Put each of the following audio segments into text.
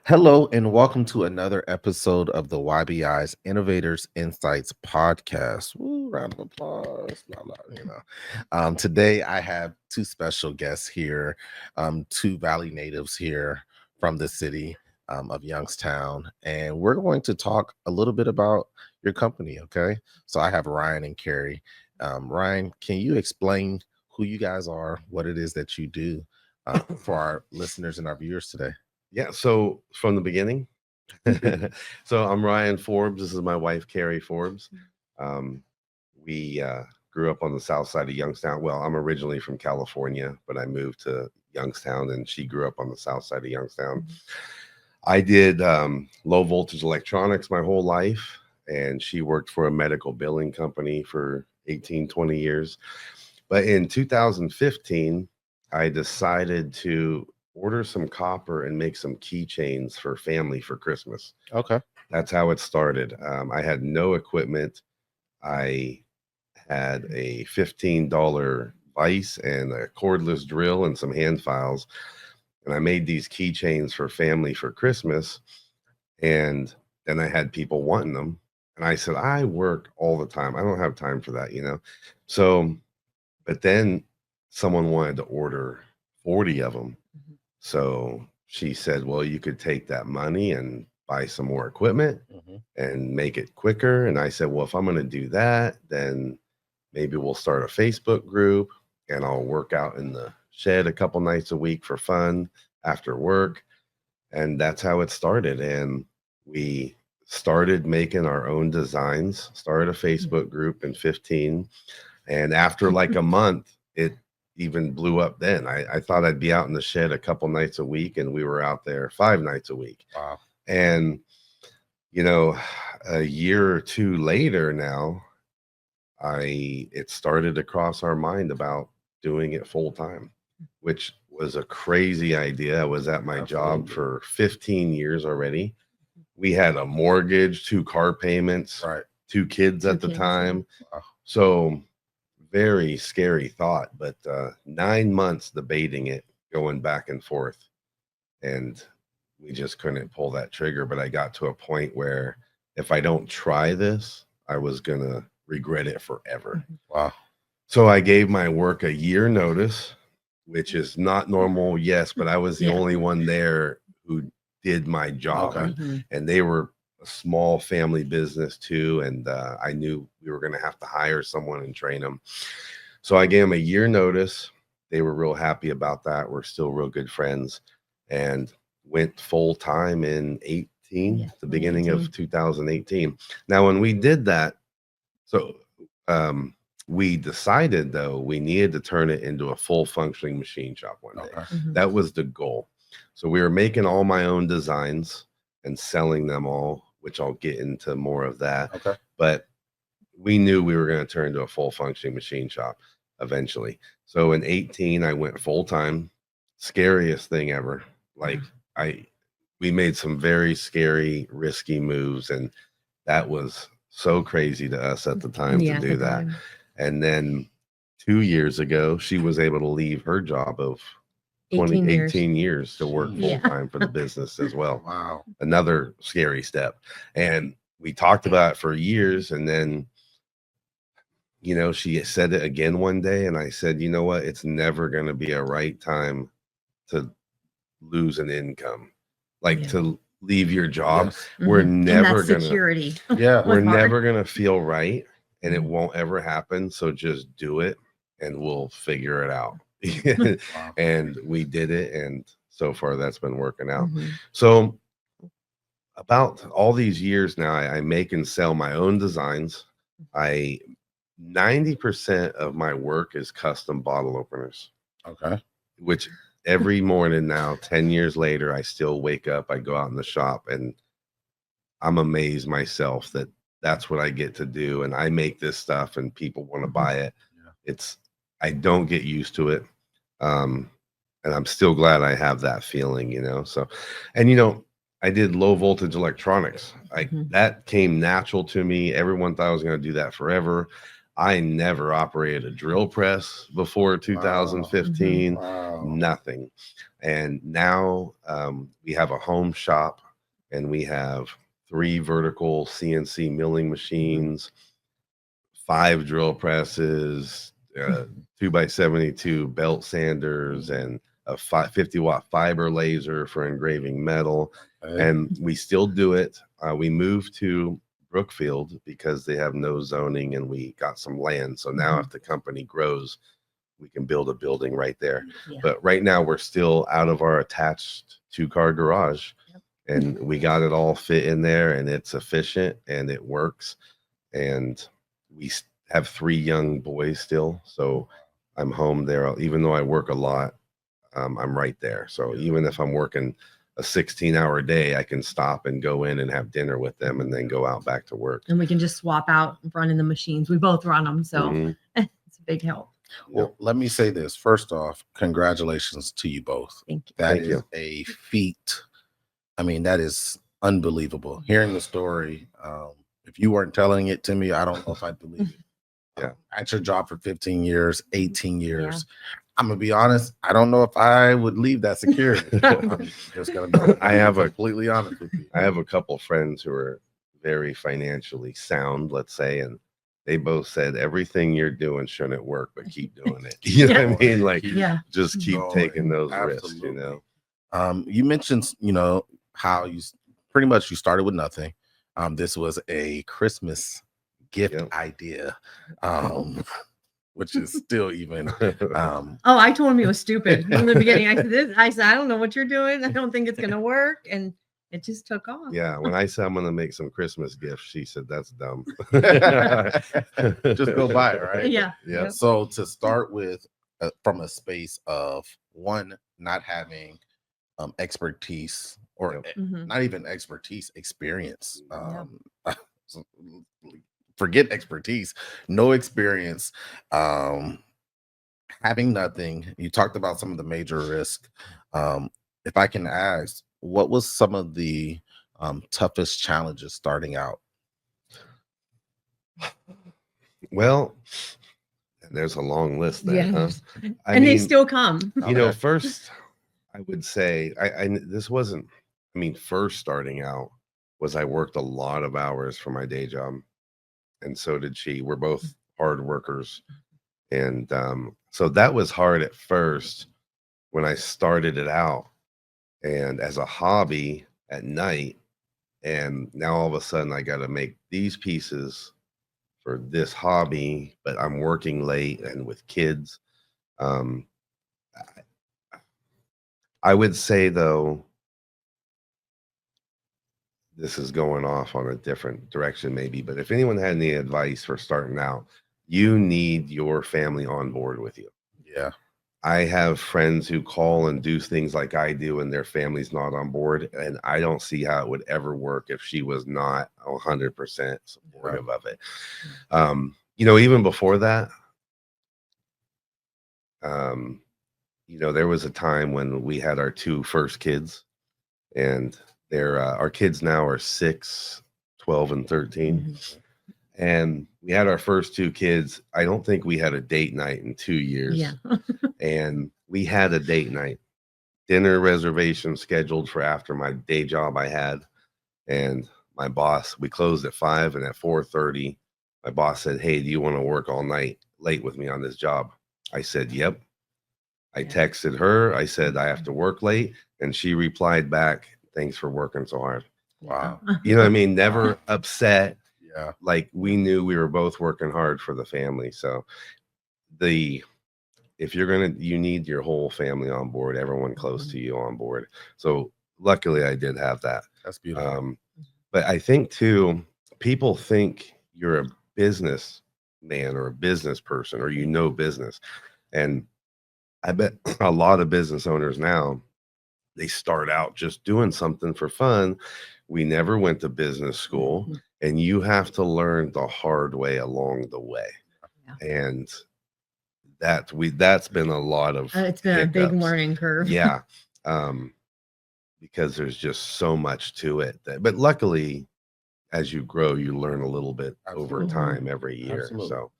Hello, and welcome to another episode of the YBI's Innovators Insights podcast. Woo, round of applause. Blah, blah, today, I have two special guests here, two Valley natives here from the city of Youngstown, and we're going to talk a little bit about your company. Okay, so I have Ryan and Carrie. Ryan, can you explain who you guys are, what it is that you do for our listeners and our viewers today? Yeah, so from the beginning. So I'm Ryan Forbes. This is my wife, Carrie Forbes. Um, we grew up on the south side of Youngstown. Well, I'm originally from California, but I moved to Youngstown, and she grew up on the south side of Youngstown. I did low voltage electronics my whole life, and she worked for a medical billing company for 18, 20 years. But in 2015, I decided to order some copper and make some keychains for family for Christmas. Okay. That's how it started. I had no equipment. I had a $15 vise and a cordless drill and some hand files. And I made these keychains for family for Christmas. And then I had people wanting them. And I said, I work all the time. I don't have time for that. So, but then someone wanted to order 40 of them. So she said, well, you could take that money and buy some more equipment and make it quicker. And I said, well, if I'm going to do that, then maybe we'll start a Facebook group and I'll work out in the shed a couple nights a week for fun after work. And that's how it started. And we started making our own designs, started a Facebook group in 15. And after like a month, it even blew up then. I thought I'd be out in the shed a couple nights a week, and we were out there 5 nights a week. Wow. And, a year or two later now, it started to cross our mind about doing it full time, which was a crazy idea. I was at my job for 15 years already. We had a mortgage, 2 car payments, Right. 2 kids at the time. Wow. So very scary thought, but 9 months debating it, going back and forth, and we just couldn't pull that trigger. But I got to a point where if I don't try this, I was gonna regret it forever. Wow. So I gave my work a year notice, which is not normal, yes, but I was the only one there who did my job. Okay. And they were a small family business too, and I knew we were going to have to hire someone and train them. So I gave them a year notice. They were real happy about that. We're still real good friends, and went full time in 18, the beginning of 2018. Now, when we did that, so we decided though we needed to turn it into a full functioning machine shop one day. Okay. That was the goal. So we were making all my own designs and selling them all, which I'll get into more of that. Okay. But we knew we were going to turn into a full functioning machine shop eventually. So in 18, I went full time. Scariest thing ever. Like we made some very scary, risky moves, and that was so crazy to us at the time to do that. And then 2 years ago, she was able to leave her job of 18 years to work full time for the business as well. Wow. Another scary step. And we talked about it for years. And then, she said it again one day. And I said, you know what? It's never going to be a right time to lose an income, to leave your job. Yes. We're never going to, security. Yeah. we're never going to feel right. And it won't ever happen. So just do it and we'll figure it out. Wow. And we did it, and so far that's been working out. So about all these years now, I make and sell my own designs. 90% of my work is custom bottle openers. Okay. Which every morning now, 10 years later, I still wake up, I go out in the shop, and I'm amazed myself that that's what I get to do. And I make this stuff and people want to buy it. Yeah. I don't get used to it. And I'm still glad I have that feeling, so, and, I did low voltage electronics. That came natural to me. Everyone thought I was going to do that forever. I never operated a drill press before 2015, Wow. nothing. And now we have a home shop, and we have 3 vertical CNC milling machines, 5 drill presses, 2x72 belt sanders, and a 50-watt fiber laser for engraving metal. Okay. And we still do it. We moved to Brookfield because they have no zoning, and we got some land. So now if the company grows, we can build a building right there. Yeah. But right now we're still out of our attached 2-car garage. Yep. And we got it all fit in there, and it's efficient and it works. And we have 3 young boys still. So I'm home there. Even though I work a lot, I'm right there. So even if I'm working a 16-hour day, I can stop and go in and have dinner with them and then go out back to work. And we can just swap out running the machines. We both run them. So Mhm. it's a big help. Well, let me say this. First off, congratulations to you both. Thank you. That Thank is you. a feat. I mean, that is unbelievable. Hearing the story, if you weren't telling it to me, I don't know if I'd believe it. Yeah. At your job for 15 years, 18 years. I'm gonna be honest. I don't know if I would leave that security. I'm just gonna be I have a- completely honest with you. I have a couple friends who are very financially sound, let's say, and they both said everything you're doing shouldn't work, but keep doing it. You know what I mean? Like, Yeah. just keep Going. taking those risks, you Absolutely. know? You mentioned, how you pretty much you started with nothing. This was a Christmas gift Yep. idea, which is still even. Oh, I told him he was stupid from the beginning. I said, I don't know what you're doing. I don't think it's going to work. And it just took off. Yeah, when I said I'm gonna make some Christmas gifts, she said that's dumb. Just go buy it, right? Yeah. Yeah. Yep. So to start with, from a space of one, not having expertise or Yep. Mhm. not even expertise, experience. Yeah. So, forget expertise, no experience, having nothing. You talked about some of the major risk. If I can ask, what was some of the toughest challenges starting out? Well, there's a long list there, Yeah. huh? I And they mean, still come. Okay. first, I would say this wasn't. I mean, first starting out was I worked a lot of hours for my day job, and so did she. We're both hard workers, and so that was hard at first when I started it out, and as a hobby at night. And now all of a sudden, I got to make these pieces for this hobby, but I'm working late and with kids. Um, I would say though, this is going off on a different direction maybe, but if anyone had any advice for starting out, you need your family on board with you. Yeah. I have friends who call and do things like I do, and their family's not on board. And I don't see how it would ever work if she was not 100% supportive of it. Even before that, there was a time when we had our 2 first kids, and our kids now are 6, 12, and 13. Mhm. And we had our first 2 kids. I don't think we had a date night in 2 years. Yeah. And we had a date night, dinner reservation scheduled for after my day job I had. And my boss, we closed at 5, and at 4:30, my boss said, "Hey, do you want to work all night late with me on this job?" I said, "Yep." I Yeah. texted her. I said, "I have to work late." And she replied back, "Thanks for working so hard." Wow. You know what I mean? Never upset. Yeah. Like, we knew we were both working hard for the family. So if you need your whole family on board, everyone close to you on board. So luckily I did have that. That's beautiful. But I think too, people think you're a business man or a business person, or business. And I bet a lot of business owners now, they start out just doing something for fun. We never went to business school, Mhm. and you have to learn the hard way along the way. Yeah. And that's been a lot of It's been a big hiccups. learning curve. Yeah. Because there's just so much to it but luckily, as you grow, you learn a little bit over Absolutely. time every year. Absolutely. So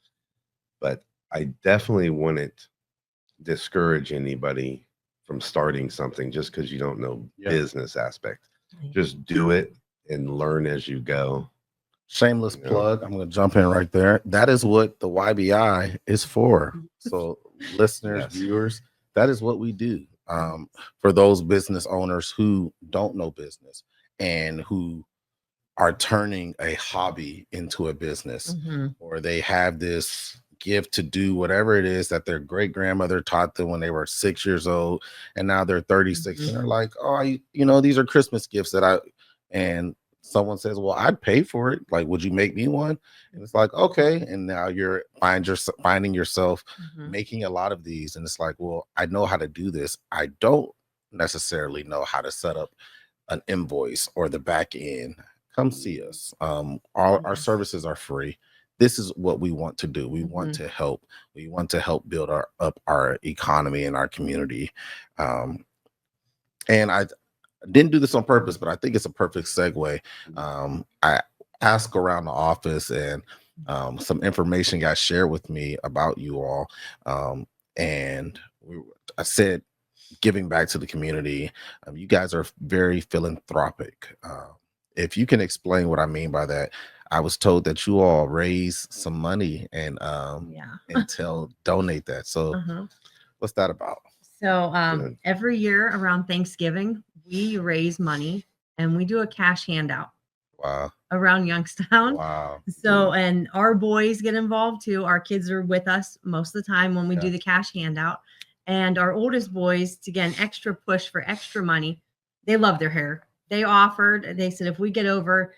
but I definitely wouldn't discourage anybody from starting something just because you don't know Yeah. business aspect. Just do it and learn as you go. Shameless You know? plug. I'm going to jump in right there. That is what the YBI is for. So, listeners, Yes. viewers, that is what we do. For those business owners who don't know business and who are turning a hobby into a business, or they have this gift to do whatever it is that their great grandmother taught them when they were 6 years old, and now they're 36 and they're like, oh, these are Christmas gifts and someone says, well, I'd pay for it, like, would you make me one? And it's like, okay. And now you're finding yourself making a lot of these, and it's like, well, I know how to do this. I don't necessarily know how to set up an invoice or the back end. Come see us. Our services are free. This is what we want to do. We want to help. We want to help build up our economy and our community. And I didn't do this on purpose, but I think it's a perfect segue. I asked around the office, and some information got shared with me about you all. And I said, giving back to the community. You guys are very philanthropic. If you can explain what I mean by that. I was told that you all raise some money and donate that. So what's that about? So every year around Thanksgiving, we raise money and we do a cash handout. Wow. Around Youngstown. Wow. So, and our boys get involved too. Our kids are with us most of the time when we do the cash handout. And our oldest boys, to get an extra push for extra money, they love their hair. They said, if we get over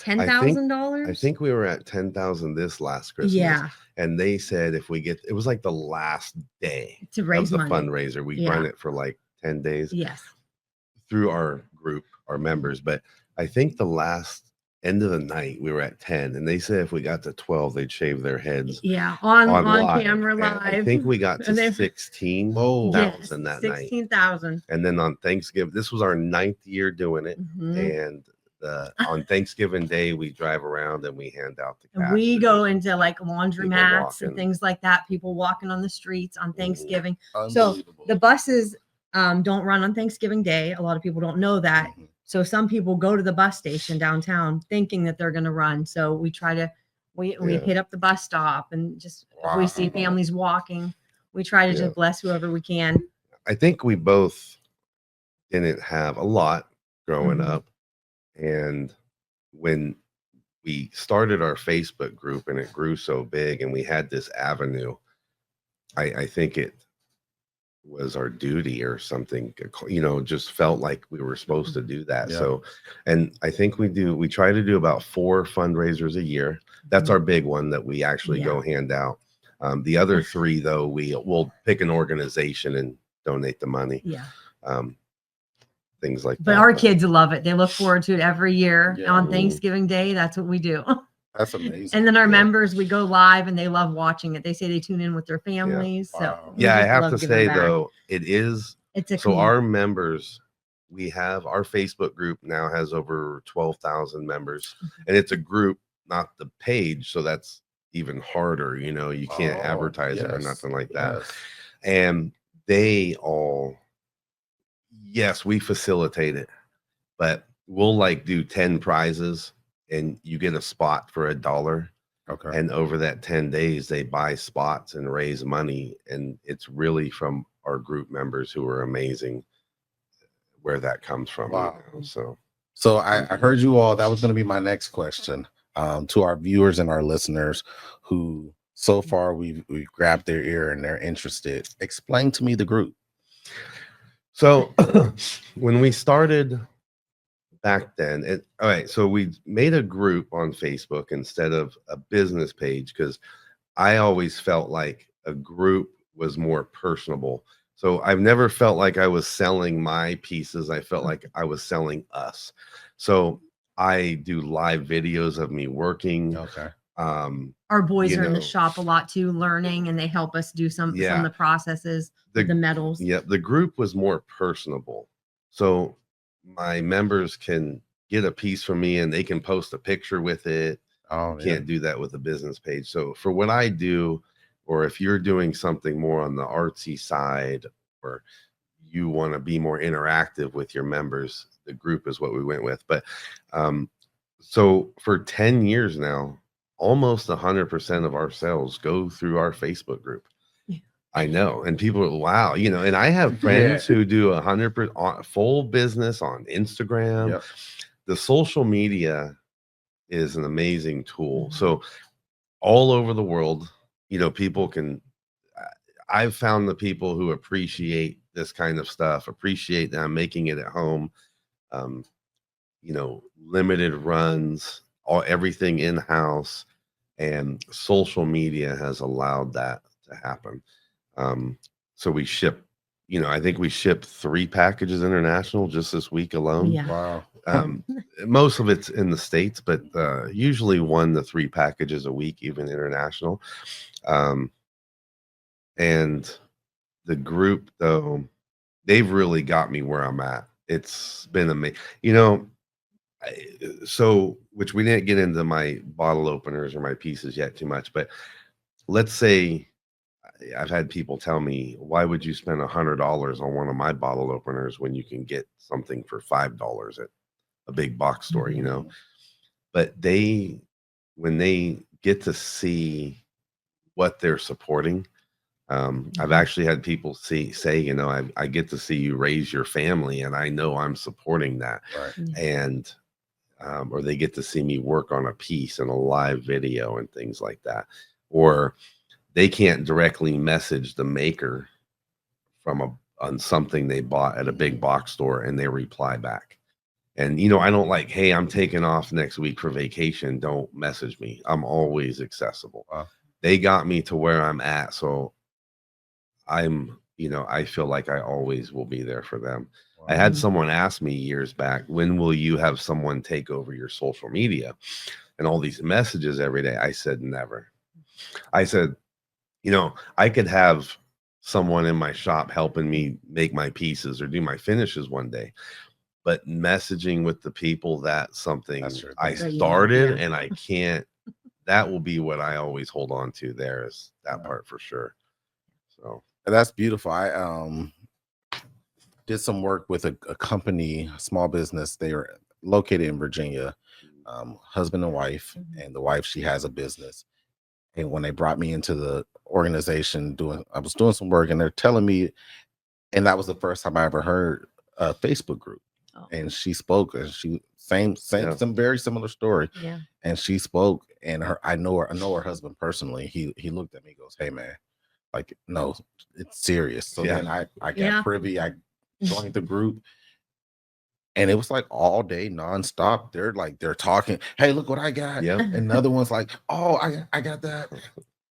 $10,000. I think we were at 10,000 this last Christmas. Yeah. And they said it was like the last day to raise of the money. fundraiser. We run it for like 10 days. Yes. Through our group, our members. But I think the last end of the night we were at 10, and they said if we got to 12 they'd shave their heads. Yeah, on live. camera And live. I think we got to 16,000 that night. 16,000. And then on Thanksgiving, this was our 9th year doing it, and on Thanksgiving Day we drive around and we hand out the cash. We go into like laundromats and things like that, people walking on the streets on Thanksgiving. So the buses don't run on Thanksgiving Day. A lot of people don't know that. So some people go to the bus station downtown thinking that they're going to run. So we try to, we hit up the bus stop, and just if we see families walking, we try to just bless whoever we can. I think we both didn't have a lot growing up. And when we started our Facebook group and it grew so big and we had this avenue, I think it was our duty or something, just felt like we were supposed to do that. So, and I think we try to do about 4 fundraisers a year. That's our big one that we actually go hand out. The other 3 though, we'll pick an organization and donate the money. Things like that. But our kids love it. They look forward to it every year on Thanksgiving Day. That's what we do. That's amazing. And then our members, we go live and they love watching it. They say they tune in with their families. So I have to say though, it's our members, our Facebook group now has over 12,000 members, and it's a group, not the page. So that's even harder. You can't advertise it or nothing like that. And they all, we facilitate it, but we'll do 10 prizes and you get a spot for $1. Okay. And over that 10 days, they buy spots and raise money. And it's really from our group members who are amazing where that comes from. Wow. So I heard you all. That was going to be my next question to our viewers and our listeners who so far we've grabbed their ear and they're interested. Explain to me the group. So when we started back then, so we made a group on Facebook instead of a business page, because I always felt like a group was more personable. So I've never felt like I was selling my pieces. I felt like I was selling us. So I do live videos of me working. Okay. Our boys are in the shop a lot too, learning, and they help us do some of the processes, the metals. Yeah, the group was more personable. So my members can get a piece from me and they can post a picture with it. Can't do that with a business page. So for what I do, or if you're doing something more on the artsy side, or you want to be more interactive with your members, the group is what we went with. But so for 10 years now, almost 100% of our sales go through our Facebook group. I know. And people are, wow, you know, and I have friends who do 100% full business on Instagram. Yep. The social media is an amazing tool. So all over the world, you know, people can, I've found the people who appreciate this kind of stuff, appreciate that I'm making it at home, you know, limited runs, everything in-house, and social media has allowed that to happen. So we ship, you know, I think we shipped 3 packages international just this week alone. Yeah. Wow. Most of it's in the States, but usually 1 to 3 packages a week, even international. And the group, though, they've really got me where I'm at. It's been amazing. You know, so, which we didn't get into my bottle openers or my pieces yet too much, but let's say I've had people tell me, why would you spend $100 on one of my bottle openers when you can get something for $5 at a big box store, you know? But when they get to see what they're supporting, I've actually had people say, you know, I get to see you raise your family, and I know I'm supporting that. Right. And or they get to see me work on a piece in a live video and things like that. Or they can't directly message the maker on something they bought at a big box store, and they reply back. And, you know, I don't like, hey, I'm taking off next week for vacation, don't message me. I'm always accessible. Wow. They got me to where I'm at. So I'm, you know, I feel like I always will be there for them. Wow. I had someone ask me years back, when will you have someone take over your social media and all these messages every day? I said, never. I said, you know, I could have someone in my shop helping me make my pieces or do my finishes one day, but messaging with the people, that's something I started and I can't, that will be what I always hold on to. There is that part for sure. So that's beautiful. I did some work with a company, a small business. They are located in Virginia, husband and wife, and the wife, she has a business. And when they brought me into the organization, I was doing some work, and they're telling me, and that was the first time I ever heard a Facebook group. And she spoke, and she some very similar story. Yeah. And she spoke, and I know her husband personally. He looked at me, goes, "Hey man, like, no, it's serious." So then I got privy. I joined the group, and it was like all day nonstop. They're talking. Hey, look what I got. Yep. And another one's like, oh, I got that.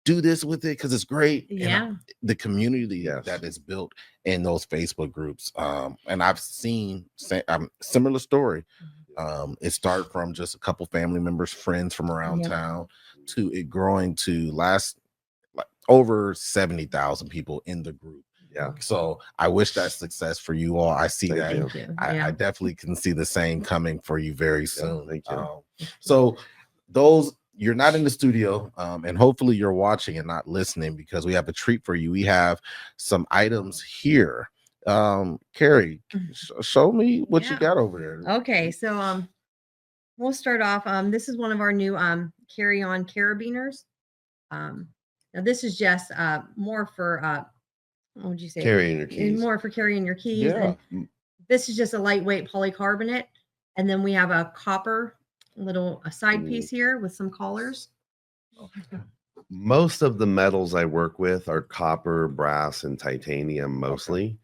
Do this with it because it's great. Yeah. And the community that is built in those Facebook groups. And I've seen similar story. It started from just a couple family members, friends from around town, to it growing to over 70,000 people in the group. Yeah. So I wish that success for you all. I see that. I definitely can see the same coming for you very soon. Thank you. So you're not in the studio, and hopefully you're watching and not listening, because we have a treat for you. We have some items here. Carrie, show me what you got over there. Okay, so we'll start off. This is one of our new carry-on carabiners. Now this is just more for what would you say? Carrying your keys. More for carrying your keys. Yeah. And this is just a lightweight polycarbonate. And then we have a copper a side piece here with some collars. Most of the metals I work with are copper, brass, and titanium mostly,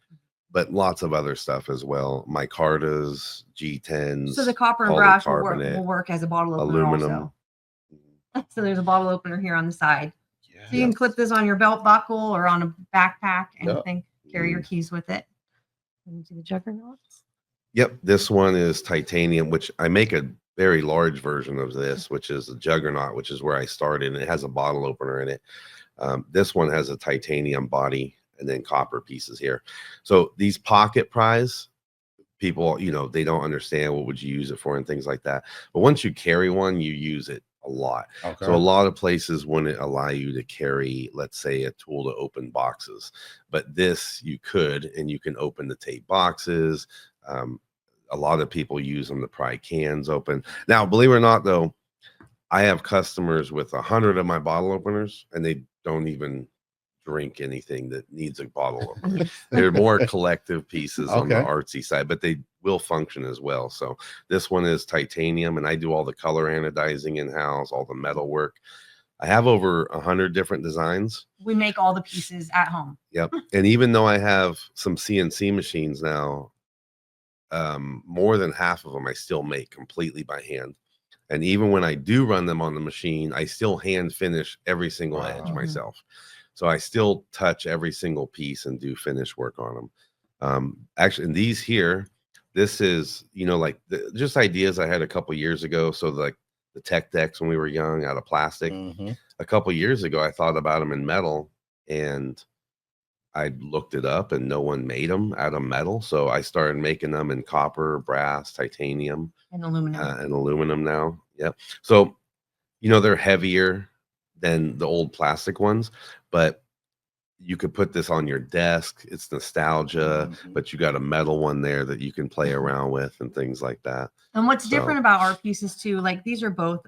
but lots of other stuff as well. Micartas, G10s. So the copper and brass will work as a bottle opener aluminum. Also. So there's a bottle opener here on the side. So you can clip this on your belt buckle or on a backpack, anything. Carry your keys with it. And do the juggernauts. Yep, this one is titanium, which I make a very large version of this, which is a juggernaut, which is where I started, and it has a bottle opener in it. This one has a titanium body and then copper pieces here. So these pocket pries, people, you know, they don't understand what would you use it for and things like that. But once you carry one, you use it a lot. Okay. So a lot of places wouldn't allow you to carry, let's say, a tool to open boxes, but this you could, and you can open the tape boxes. A lot of people use them to pry cans open. Now, believe it or not, though, I have customers with 100 of my bottle openers, and they don't even drink anything that needs a bottle opener. They're more collective pieces on the artsy side, but they will function as well. So this one is titanium, and I do all the color anodizing in-house, all the metal work. I have over 100 different designs. We make all the pieces at home. Yep. And even though I have some CNC machines now, more than half of them I still make completely by hand. And even when I do run them on the machine, I still hand finish every single edge myself. So I still touch every single piece and do finish work on them. Actually, and these here, this is, like just ideas I had a couple years ago. So like the tech decks when we were young out of plastic. A couple years ago, I thought about them in metal, and I looked it up, and no one made them out of metal. So I started making them in copper, brass, titanium, and aluminum. And aluminum now. Yep. So, they're heavier than the old plastic ones, but you could put this on your desk. It's nostalgia, but you got a metal one there that you can play around with and things like that. And what's different about our pieces too, like these are both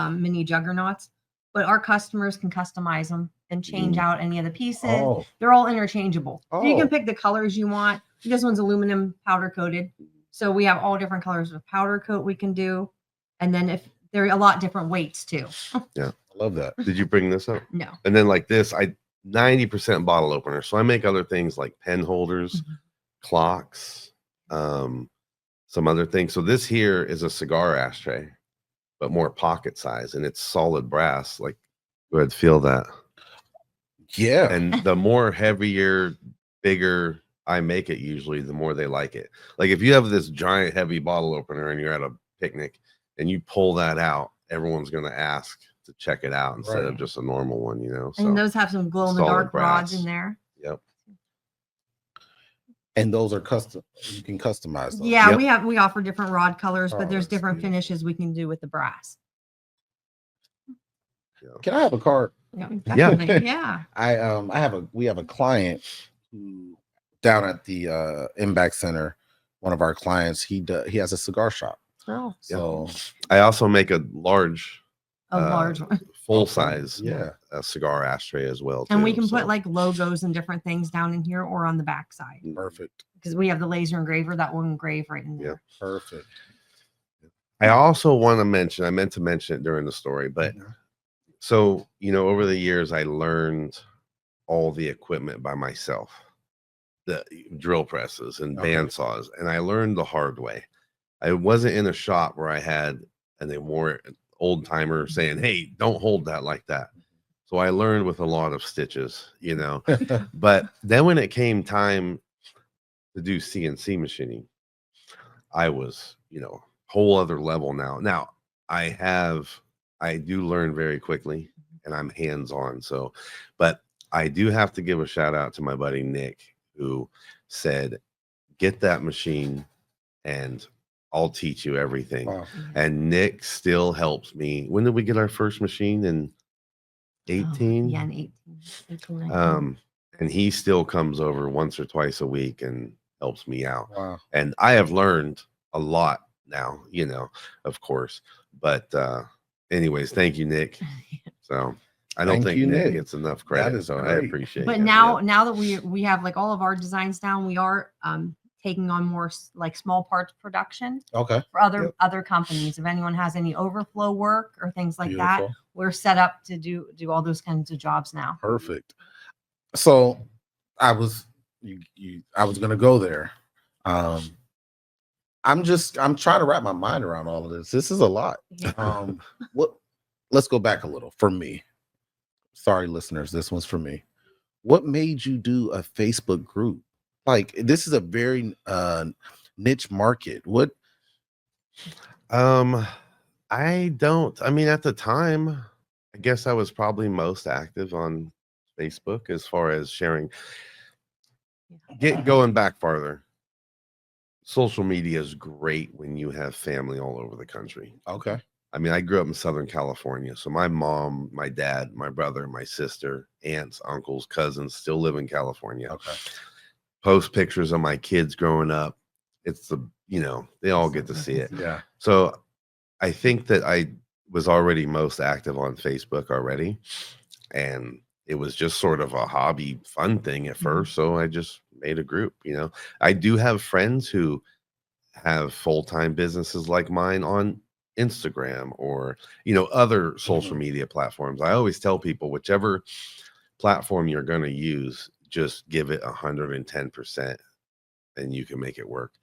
mini juggernauts, but our customers can customize them and change out any of the pieces. They're all interchangeable. So you can pick the colors you want. This one's aluminum powder coated. So we have all different colors of powder coat we can do. And then if they're a lot different weights too. Yeah. I love that. Did you bring this up? No. And then like this, 90% bottle opener. So I make other things like pen holders, clocks, some other things. So this here is a cigar ashtray, but more pocket size, and it's solid brass. Like, go ahead, feel that. Yeah. And the more heavier, bigger I make it, usually the more they like it. Like if you have this giant heavy bottle opener and you're at a picnic and you pull that out, everyone's going to ask to check it out instead of just a normal one, So, and those have some glow in the dark rods in there. Yep. And those are custom. You can customize those. Yeah, we offer different rod colors, but there's different finishes we can do with the brass. Can I have a card? Yeah. We have a client who down at the Impact Center. One of our clients, he has a cigar shop. Oh, so I also make a large one, full size, cigar ashtray as well. And we can put like logos and different things down in here or on the back side. Perfect. Because we have the laser engraver that will engrave right in there. Yeah, perfect. I also want to mention, I meant to mention it during the story, but so, over the years, I learned all the equipment by myself, the drill presses and bandsaws, and I learned the hard way. I wasn't in a shop where I had a more old timer saying, "Hey, don't hold that like that." So I learned with a lot of stitches, But then when it came time to do CNC machining, I was, whole other level now. Now I do learn very quickly, and I'm hands-on. So, but I do have to give a shout out to my buddy Nick, who said, "Get that machine and I'll teach you everything." Wow. And Nick still helps me. When did we get our first machine? In 18? Yeah, in 18. And he still comes over once or twice a week and helps me out. Wow. And I have learned a lot now, of course. But anyways, thank you, Nick. So I don't think Nick gets enough credit. So I appreciate it. But now that we have like all of our designs down, we are taking on more like small parts production. Okay. For other companies. If anyone has any overflow work or things like that, we're set up to do all those kinds of jobs now. Perfect. So I was gonna go there. I'm trying to wrap my mind around all of this. This is a lot. Let's go back a little. For me, sorry listeners, this one's for me. What made you do a Facebook group? Like, this is a very niche market. What? At the time, I guess I was probably most active on Facebook as far as sharing. Going back farther, social media is great when you have family all over the country. Okay. I mean, I grew up in Southern California. So my mom, my dad, my brother, my sister, aunts, uncles, cousins still live in California. Okay. Post pictures of my kids growing up. It's they all get to see it. Yeah. So I think that I was already most active on Facebook already. And it was just sort of a hobby, fun thing at first. So I just made a group, I do have friends who have full-time businesses like mine on Instagram or, other social media platforms. I always tell people, whichever platform you're going to use, just give it 110% and you can make it work,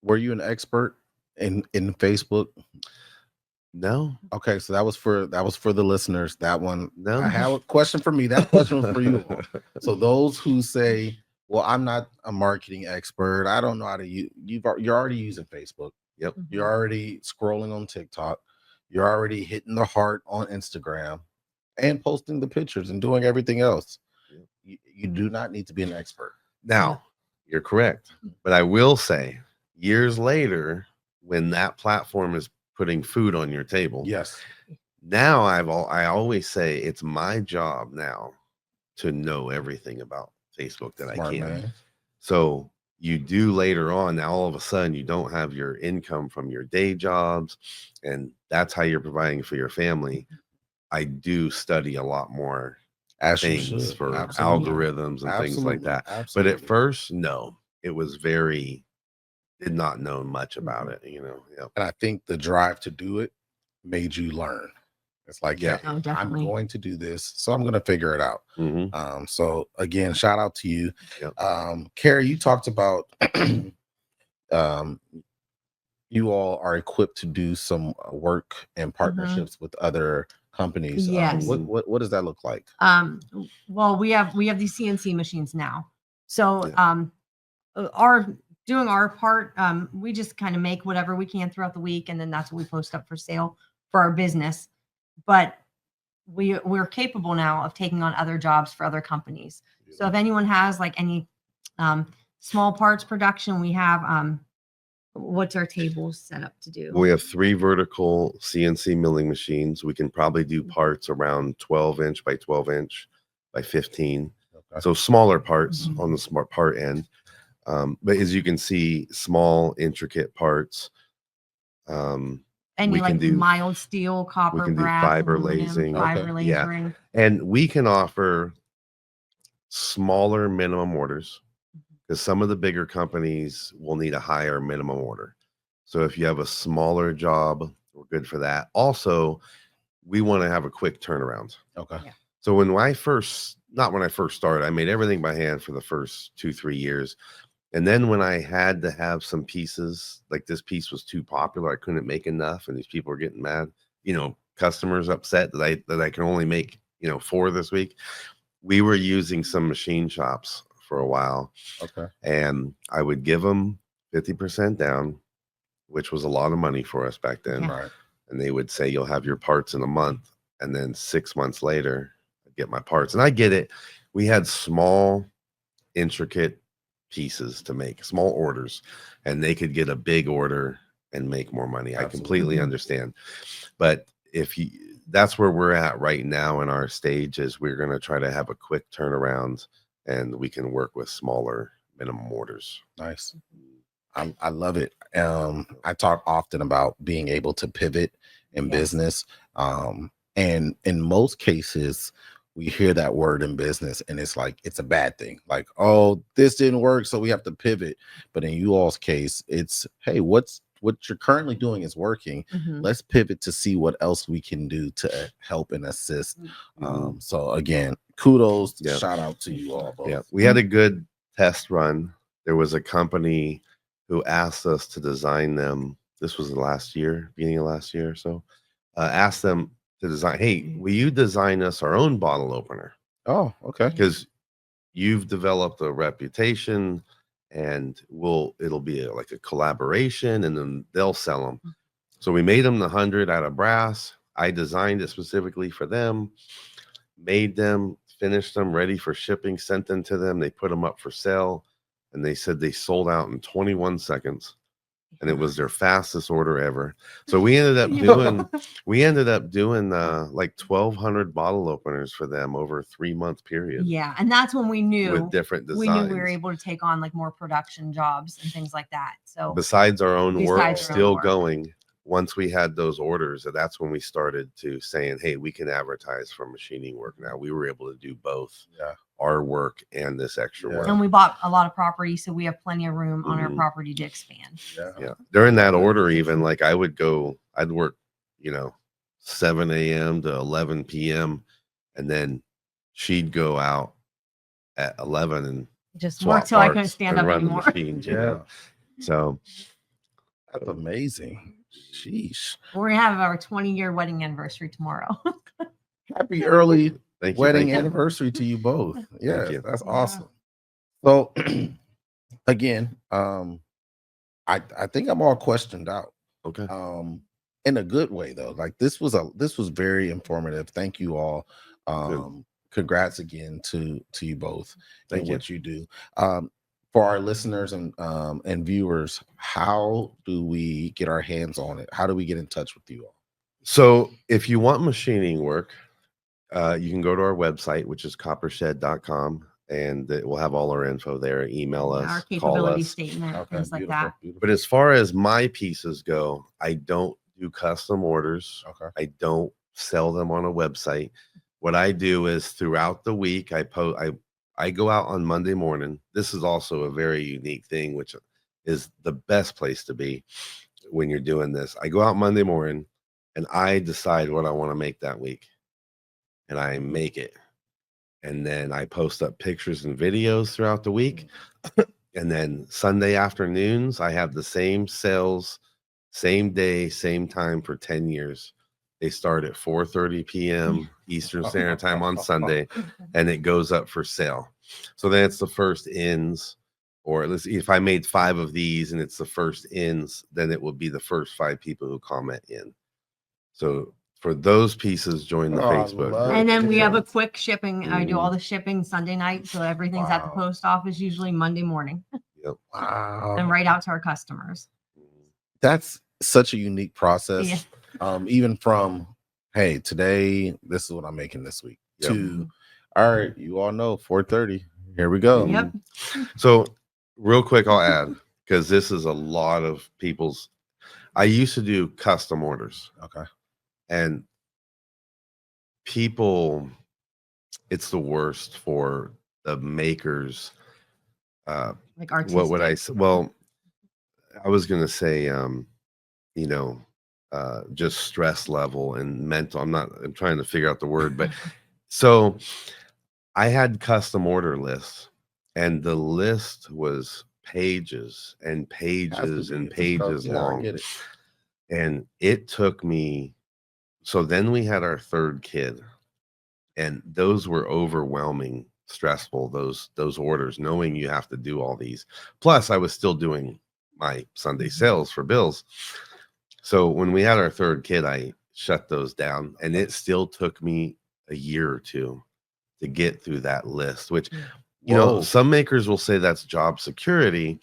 Were you an expert in Facebook? No. Okay, so that was for the listeners. That one. No. I have a question for me. That question was for you all. So those who say, well, I'm not a marketing expert, I don't know how to use, you're already using Facebook. Yep. You're already scrolling on TikTok. You're already hitting the heart on Instagram and posting the pictures and doing everything else. You do not need to be an expert. Now, you're correct. But I will say, years later, when that platform is putting food on your table, yes, now I always say it's my job now to know everything about Facebook that Smart I can. man. So you do later on, now all of a sudden you don't have your income from your day jobs, and that's how you're providing for your family. I do study a lot more things for algorithms and things like that. But at first, no, it was did not know much about it, Yep. And I think the drive to do it made you learn. It's like, Yeah. hey, I'm going to do this, so I'm going to figure it out. Mm-hmm. So again, shout out to you. Yep. Carrie, you talked about you all are equipped to do some work and partnerships with other companies. Yes. What does that look like? Well, we have these CNC machines now. So our doing our part, we just kind of make whatever we can throughout the week, and then that's what we post up for sale for our business. But we're capable now of taking on other jobs for other companies. So if anyone has like any small parts production, we have what's our tables set up to do? We have 3 vertical CNC milling machines. We can probably do parts around 12 inch by 12 inch by 15. Okay. So smaller parts on the smart part end. But as you can see, small, intricate parts. Any like mild steel, copper, we can brass, do fiber lasing. Lasering. Yeah. And we can offer smaller minimum orders because some of the bigger companies will need a higher minimum order. So if you have a smaller job, we're good for that. Also, we want to have a quick turnaround. Okay. Yeah. So not when I first started, I made everything by hand for the first 2-3 years. And then when I had to have some pieces, like this piece was too popular, I couldn't make enough, and these people were getting mad, customers upset that I can only make, 4 this week. We were using some machine shops for a while. Okay. And I would give them 50% down, which was a lot of money for us back then. Right. And they would say, you'll have your parts in a month. And then 6 months later, I'd get my parts. And I get it. We had small, intricate pieces to make, small orders, and they could get a big order and make more money. Absolutely. I completely understand. But that's where we're at right now in our stage, is we're going to try to have a quick turnaround, and we can work with smaller minimum orders. Nice. I love it. I talk often about being able to pivot in business. And in most cases, we hear that word in business and it's like, it's a bad thing. Like, oh, this didn't work, so we have to pivot. But in you all's case, it's, hey, what you're currently doing is working. Let's pivot to see what else we can do to help and assist. So again, kudos, shout out to you all both. Yeah, we had a good test run. There was a company who asked us to design them. This was beginning of last year or so. Asked them to design, hey, will you design us our own bottle opener? Oh, okay. Because you've developed a reputation, and it'll be like a collaboration, and then they'll sell them. So we made them the 100 out of brass. I designed it specifically for them, made them, finished them, ready for shipping, sent them to them. They put them up for sale, and they said they sold out in 21 seconds. and it was their fastest order ever. So we ended up doing like 1,200 bottle openers for them over a 3-month period. Yeah, and that's when we knew with different designs. We knew we were able to take on like more production jobs and things like that. So besides our own work Besides our own still work. going, once we had those orders, that's when we started to saying, hey, we can advertise for machining work now. We were able to do both our work and this extra work. And we bought a lot of property, so we have plenty of room on our property to expand. Yeah. During that order, even like I'd work, 7 a.m. to 11 p.m. and then she'd go out at 11 and just work till I couldn't parts stand and up run the anymore. machines, So That's amazing. Sheesh. We're gonna have our 20-year wedding anniversary tomorrow. Happy early thank you, wedding thank you. anniversary to you both. Yeah, you. that's awesome. So again, I think I'm all questioned out. Okay. In a good way though. Like this was very informative. Thank you all. Congrats again to you both and what you do. For our listeners and viewers, how do we get our hands on it? How do we get in touch with you all? So if you want machining work, you can go to our website, which is coppershed.com, and it will have all our info there. Email us, Our call capability us. statement, things like that. But as far as my pieces go, I don't do custom orders. Okay. I don't sell them on a website. What I do is throughout the week, I go out on Monday morning. This is also a very unique thing, which is the best place to be when you're doing this. I go out Monday morning and I decide what I want to make that week, and I make it. And then I post up pictures and videos throughout the week. And then Sunday afternoons, I have the same sales, same day, same time for 10 years. They start at 4:30 p.m. Eastern Standard Time on Sunday, and it goes up for sale. So then it's the first ins, or at least if I made 5 of these and it's the first ins, then it will be the first 5 people who comment in. So for those pieces, join the Facebook group. And then we have a quick shipping. I do all the shipping Sunday night, so everything's at the post office usually Monday morning. Yep. Wow. And right out to our customers. That's such a unique process. Even from, hey, today, this is what I'm making this week, to, all right, you all know 4:30. Here we go. Yep. So real quick, I'll add, because this is a lot of people's, I used to do custom orders. Okay. And people, it's the worst for the makers. Like artistic. What would I say? Well, I was going to say, just stress level and mental. I'm trying to figure out the word, but so I had custom order lists, and the list was pages and pages and pages long. I get it. And it took me, so then we had our 3rd kid, and those were overwhelming, stressful, those orders, knowing you have to do all these. Plus I was still doing my Sunday sales for bills. So when we had our 3rd kid, I shut those down, and it still took me a year or 2 to get through that list, which, some makers will say that's job security,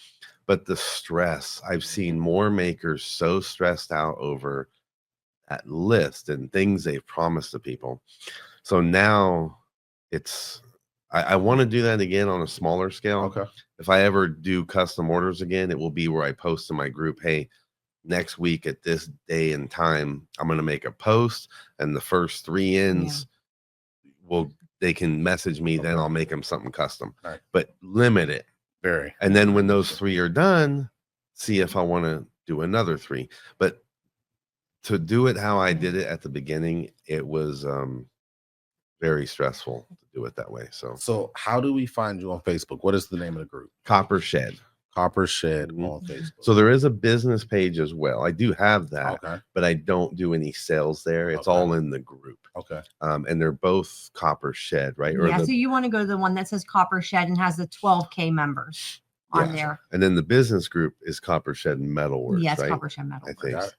but the stress, I've seen more makers so stressed out over that list and things they've promised to people. So now I want to do that again on a smaller scale. Okay. If I ever do custom orders again, it will be where I post in my group, hey, next week at this day and time, I'm going to make a post, and the first 3 ins they can message me, then I'll make them something custom. Right. But limit it. Very. And then when those 3 are done, see if I want to do another 3. But to do it how I did it at the beginning, it was very stressful to do it that way. So how do we find you on Facebook? What is the name of the group? Copper Shed. Copper Shed on Facebook. So there is a business page as well. I do have that, but I don't do any sales there. It's all in the group. Okay. And they're both Copper Shed, right? So you want to go to the one that says Copper Shed and has the 12K members on there. And then the business group is Copper Shed Metalwork. Yes, right? Copper Shed Metalwork. I think.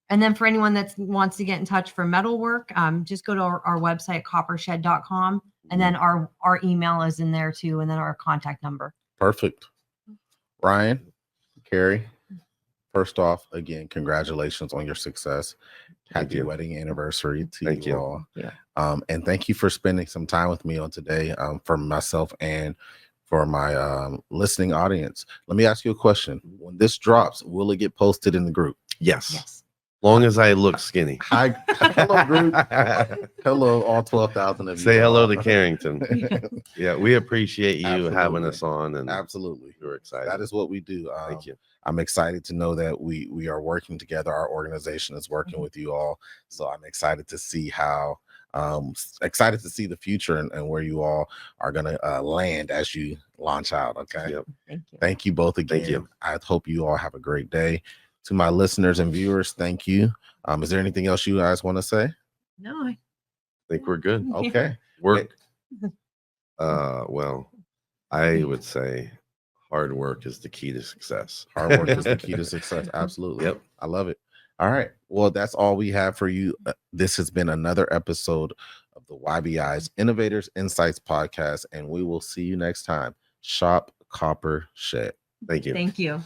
And then for anyone that wants to get in touch for metalwork, just go to our website, coppershed.com. And then our email is in there too. And then our contact number. Perfect. Ryan, Carrie, first off, again, congratulations on your success. Thank Happy you. wedding anniversary to Thank you. all. Yeah. And thank you for spending some time with me on today, for myself and for my listening audience. Let me ask you a question. When this drops, will it get posted in the group? Yes. Yes. Long as I look skinny. Hi, hello, group. Hello, all 12,000 of you. Say hello all. to Carrington. Yeah, we appreciate you having Absolutely. us on, and Absolutely. we're excited. That is what we do. Thank you. I'm excited to know that we are working together. Our organization is working with you all. So I'm excited to see how excited to see the future and where you all are going to land as you launch out. Okay. Yep. Thank you. Thank you both again. Thank you. I hope you all have a great day. To my listeners and viewers, thank you. Is there anything else you guys want to say? No, I think we're good. Okay. Work. Well, I would say hard work is the key to success. Hard work is the key to success. Absolutely. Yep. I love it. All right. Well, that's all we have for you. This has been another episode of the YBI's Innovators Insights podcast, and we will see you next time. Shop Copper Shed. Thank you. Thank you.